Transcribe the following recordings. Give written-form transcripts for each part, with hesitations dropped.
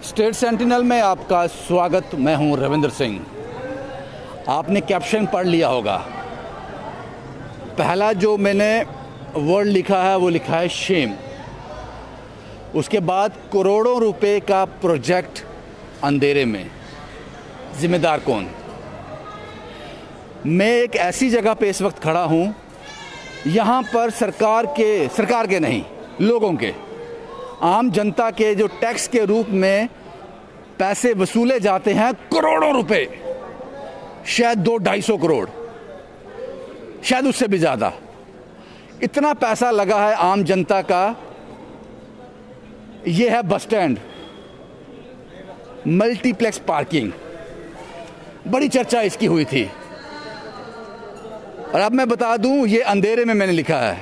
State sentinel में आपका स्वागत। मैं हूं रविंद्र सिंह। आपने कैप्शन पढ़ लिया होगा। पहला जो मैंने वर्ड लिखा है वो लिखा है शेम। उसके बाद करोड़ों रुपए का प्रोजेक्ट अंधेरे में, जिम्मेदार कौन। मैं एक ऐसी जगह पे इस वक्त खड़ा हूं, यहाँ पर सरकार के नहीं, लोगों के, आम जनता के जो टैक्स के रूप में पैसे वसूले जाते हैं, करोड़ों रुपए, शायद 200-250 करोड़, शायद उससे भी ज़्यादा, इतना पैसा लगा है आम जनता का। ये है बस स्टैंड, मल्टीप्लेक्स पार्किंग, बड़ी चर्चा इसकी हुई थी। और अब मैं बता दूं, ये अंधेरे में मैंने लिखा है।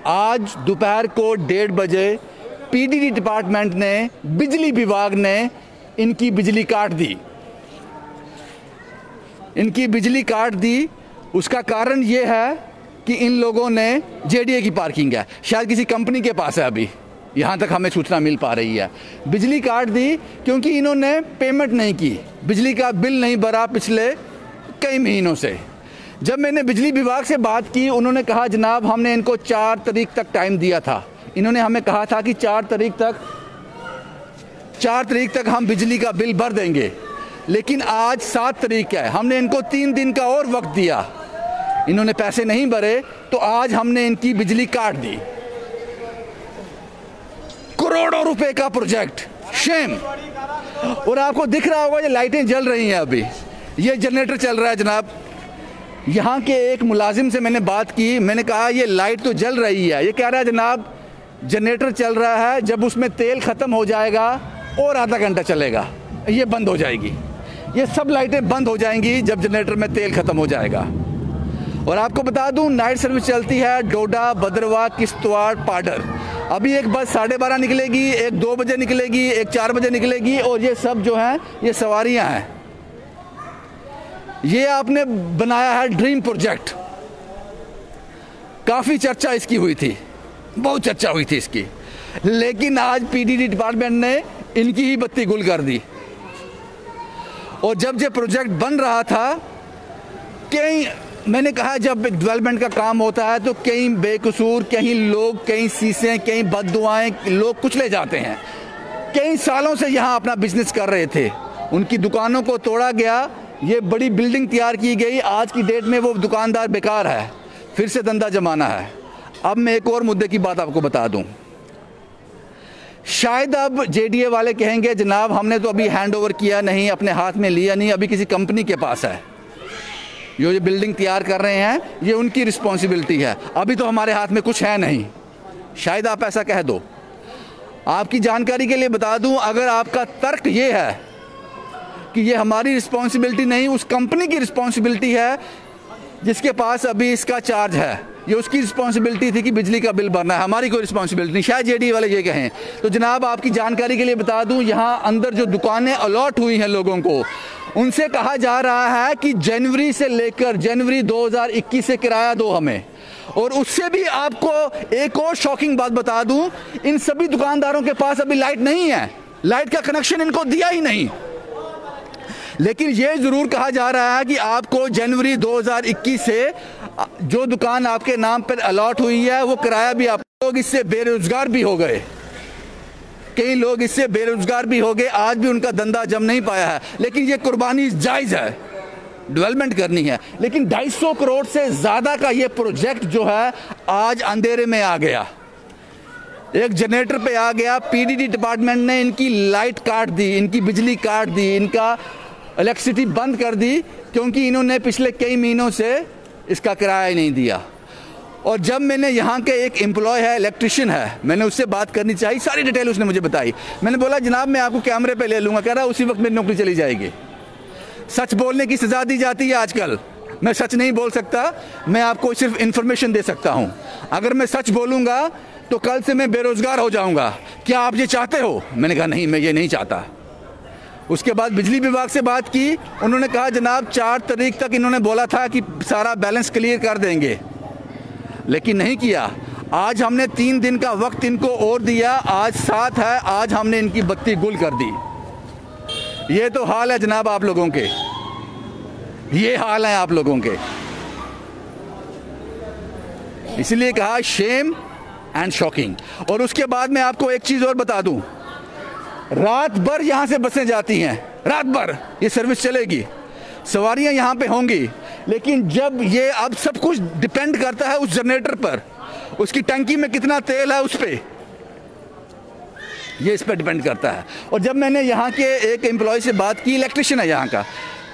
आज दोपहर को 1:30 बजे पीडीडी डिपार्टमेंट ने, बिजली विभाग ने इनकी बिजली काट दी। इनकी बिजली काट दी। उसका कारण ये है कि इन लोगों ने, जेडीए की पार्किंग है, शायद किसी कंपनी के पास है, अभी यहाँ तक हमें सूचना मिल पा रही है। बिजली काट दी क्योंकि इन्होंने पेमेंट नहीं की, बिजली का बिल नहीं भरा पिछले कई महीनों से। जब मैंने बिजली विभाग से बात की, उन्होंने कहा जनाब हमने इनको 4 तारीख तक टाइम दिया था। इन्होंने हमें कहा था कि 4 तारीख तक हम बिजली का बिल भर देंगे, लेकिन आज 7 तारीख है। हमने इनको 3 दिन का और वक्त दिया, इन्होंने पैसे नहीं भरे, तो आज हमने इनकी बिजली काट दी। करोड़ों रुपए का प्रोजेक्ट, शेम। और आपको दिख रहा होगा ये लाइटें जल रही हैं, अभी ये जनरेटर चल रहा है जनाब। यहाँ के एक मुलाजिम से मैंने बात की, मैंने कहा ये लाइट तो जल रही है। ये कह रहा है जनाब जनरेटर चल रहा है, जब उसमें तेल ख़त्म हो जाएगा और आधा घंटा चलेगा, ये बंद हो जाएगी। ये सब लाइटें बंद हो जाएंगी जब जनरेटर में तेल ख़त्म हो जाएगा। और आपको बता दूं, नाइट सर्विस चलती है डोडा, भद्रवाह, किश्तवाड़, पाडर। अभी एक बस 12:30 निकलेगी, एक 2 बजे निकलेगी, एक 4 बजे निकलेगी, और ये सब जो हैं ये सवारियां हैं। ये आपने बनाया है ड्रीम प्रोजेक्ट। काफ़ी चर्चा इसकी हुई थी, बहुत चर्चा हुई थी इसकी, लेकिन आज पीडीडी डिपार्टमेंट ने इनकी ही बत्ती गुल कर दी। और जब ये प्रोजेक्ट बन रहा था, कई, मैंने कहा जब डेवलपमेंट का काम होता है तो कई बेकसूर, कई लोग, कई शीशें, कई बददुआएं, लोग कुचले जाते हैं। कई सालों से यहाँ अपना बिजनेस कर रहे थे, उनकी दुकानों को तोड़ा गया, ये बड़ी बिल्डिंग तैयार की गई। आज की डेट में वो दुकानदार बेकार है, फिर से धंधा जमाना है। अब मैं एक और मुद्दे की बात आपको बता दूं। शायद अब जेडीए वाले कहेंगे जनाब हमने तो अभी हैंड ओवर किया नहीं, अपने हाथ में लिया नहीं, अभी किसी कंपनी के पास है। ये बिल्डिंग तैयार कर रहे हैं, ये उनकी रिस्पॉन्सिबिलिटी है, अभी तो हमारे हाथ में कुछ है नहीं। शायद आप ऐसा कह दो। आपकी जानकारी के लिए बता दूं, अगर आपका तर्क ये है कि ये हमारी रिस्पॉन्सिबिलिटी नहीं, उस कंपनी की रिस्पॉन्सिबिलिटी है जिसके पास अभी इसका चार्ज है, ये उसकी रिस्पॉन्सिबिलिटी थी कि बिजली का बिल भरना है, हमारी कोई रिस्पॉन्सिबिलिटी नहीं, शायद जेडीए वाले ये कहें। तो जनाब आपकी जानकारी के लिए बता दूं, यहाँ अंदर जो दुकानें अलॉट हुई हैं लोगों को, उनसे कहा जा रहा है कि जनवरी से लेकर जनवरी 2021 से किराया दो हमें। और उससे भी आपको एक और शॉकिंग बात बता दूं, इन सभी दुकानदारों के पास अभी लाइट नहीं है, लाइट का कनेक्शन इनको दिया ही नहीं। लेकिन ये ज़रूर कहा जा रहा है कि आपको जनवरी 2021 से जो दुकान आपके नाम पर अलॉट हुई है वो किराया भी, आप लोग इससे बेरोजगार भी हो गए, कई लोग इससे बेरोजगार भी हो गए, आज भी उनका धंधा जम नहीं पाया है। लेकिन ये कुर्बानी जायज़ है, डेवलपमेंट करनी है। लेकिन 250 करोड़ से ज़्यादा का ये प्रोजेक्ट जो है आज अंधेरे में आ गया, एक जनरेटर पे आ गया। पीडीडी डिपार्टमेंट ने इनकी लाइट काट दी, इनकी बिजली काट दी, इनका इलेक्ट्रिसिटी बंद कर दी, क्योंकि इन्होंने पिछले कई महीनों से इसका किराया ही नहीं दिया। और जब मैंने यहाँ के एक एम्प्लॉय है, इलेक्ट्रिशियन है, मैंने उससे बात करनी चाहिए, सारी डिटेल उसने मुझे बताई। मैंने बोला जनाब मैं आपको कैमरे पे ले लूँगा, कह रहा उसी वक्त मेरी नौकरी चली जाएगी। सच बोलने की सज़ा दी जाती है आजकल। मैं सच नहीं बोल सकता, मैं आपको सिर्फ इन्फॉर्मेशन दे सकता हूँ। अगर मैं सच बोलूँगा तो कल से मैं बेरोज़गार हो जाऊँगा, क्या आप ये चाहते हो? मैंने कहा नहीं, मैं ये नहीं चाहता। उसके बाद बिजली विभाग से बात की, उन्होंने कहा जनाब 4 तारीख तक इन्होंने बोला था कि सारा बैलेंस क्लियर कर देंगे, लेकिन नहीं किया। आज हमने 3 दिन का वक्त इनको और दिया, आज 7 है, आज हमने इनकी बत्ती गुल कर दी। ये तो हाल है जनाब आप लोगों के, ये हाल है आप लोगों के। इसलिए कहा शेम एंड शॉकिंग। और उसके बाद मैं आपको एक चीज़ और बता दूं, रात भर यहाँ से बसें जाती हैं, रात भर ये सर्विस चलेगी, सवारियाँ यहाँ पे होंगी, लेकिन जब ये अब सब कुछ डिपेंड करता है उस जनरेटर पर, उसकी टंकी में कितना तेल है उस पर, ये इस पर डिपेंड करता है। और जब मैंने यहाँ के एक एम्प्लॉय से बात की, इलेक्ट्रिशियन है यहाँ का,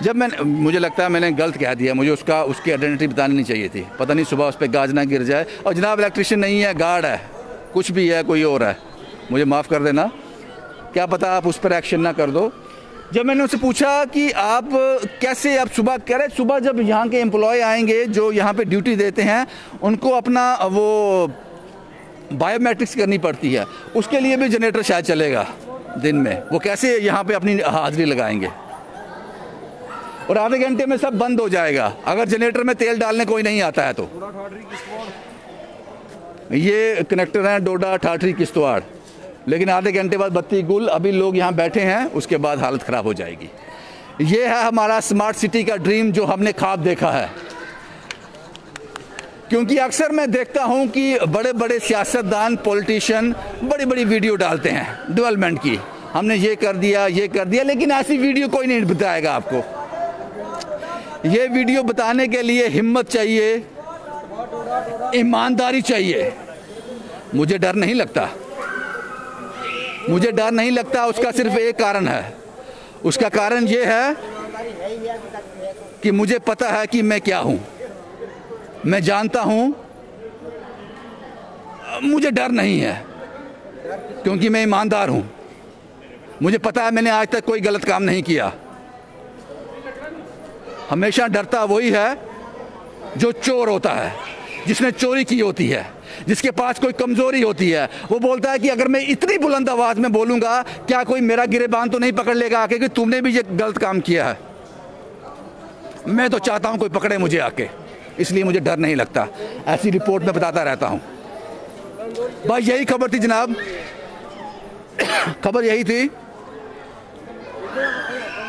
जब मुझे लगता है मैंने गलत कह दिया, मुझे उसकी आइडेंटिटी बतानी नहीं चाहिए थी, पता नहीं सुबह उस पर गाज ना गिर जाए। और जनाब इलेक्ट्रिशियन नहीं है, गार्ड है, कुछ भी है, कोई और है, मुझे माफ़ कर देना, क्या पता आप उस पर एक्शन ना कर दो। जब मैंने उससे पूछा कि आप कैसे, आप सुबह कह रहे, सुबह जब यहाँ के एम्प्लॉय आएंगे जो यहाँ पे ड्यूटी देते हैं, उनको अपना वो बायोमेट्रिक्स करनी पड़ती है, उसके लिए भी जनरेटर शायद चलेगा दिन में, वो कैसे यहाँ पे अपनी हाज़िरी लगाएंगे? और आधे घंटे में सब बंद हो जाएगा अगर जनरेटर में तेल डालने कोई नहीं आता है तो। ये कनेक्टर हैं डोडा ठाठरी किश्तवाड़, लेकिन आधे घंटे बाद बत्ती गुल, अभी लोग यहाँ बैठे हैं, उसके बाद हालत ख़राब हो जाएगी। ये है हमारा स्मार्ट सिटी का ड्रीम जो हमने ख्वाब देखा है। क्योंकि अक्सर मैं देखता हूँ कि बड़े बड़े सियासतदान, पॉलिटिशियन बड़ी बड़ी वीडियो डालते हैं डेवलपमेंट की, हमने ये कर दिया, ये कर दिया, लेकिन ऐसी वीडियो कोई नहीं बताएगा आपको। ये वीडियो बताने के लिए हिम्मत चाहिए, ईमानदारी चाहिए। मुझे डर नहीं लगता, मुझे डर नहीं लगता, उसका सिर्फ एक कारण है, उसका कारण ये है कि मुझे पता है कि मैं क्या हूँ, मैं जानता हूँ, मुझे डर नहीं है क्योंकि मैं ईमानदार हूँ। मुझे पता है मैंने आज तक कोई गलत काम नहीं किया। हमेशा डरता वही है जो चोर होता है, जिसने चोरी की होती है, जिसके पास कोई कमज़ोरी होती है। वो बोलता है कि अगर मैं इतनी बुलंद आवाज़ में बोलूँगा क्या कोई मेरा गिरेबान तो नहीं पकड़ लेगा आके कि तुमने भी ये गलत काम किया है। मैं तो चाहता हूँ कोई पकड़े मुझे आके, इसलिए मुझे डर नहीं लगता। ऐसी रिपोर्ट में बताता रहता हूँ। बस यही खबर थी जनाब, खबर यही थी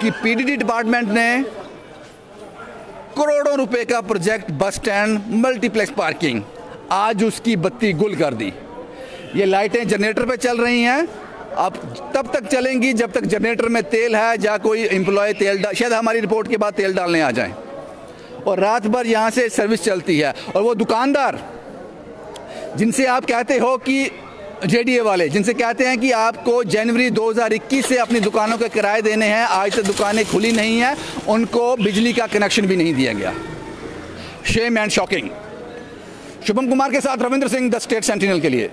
कि पीडीडी डिपार्टमेंट ने करोड़ों रुपए का project bus stand multiplex parking, आज उसकी बत्ती गुल कर दी। ये लाइटें जनरेटर पे चल रही हैं, अब तब तक चलेंगी जब तक जनरेटर में तेल है, या कोई एम्प्लॉय तेल शायद हमारी रिपोर्ट के बाद तेल डालने आ जाएं, और रात भर यहाँ से सर्विस चलती है। और वो दुकानदार जिनसे आप कहते हो कि जेडीए वाले जिनसे कहते हैं कि आपको जनवरी 2021 से अपनी दुकानों के किराए देने हैं, आज तक दुकानें खुली नहीं हैं, उनको बिजली का कनेक्शन भी नहीं दिया गया। Shame and shocking. Shubham Kumar के साथ Ravindra Singh, the state sentinel के लिए।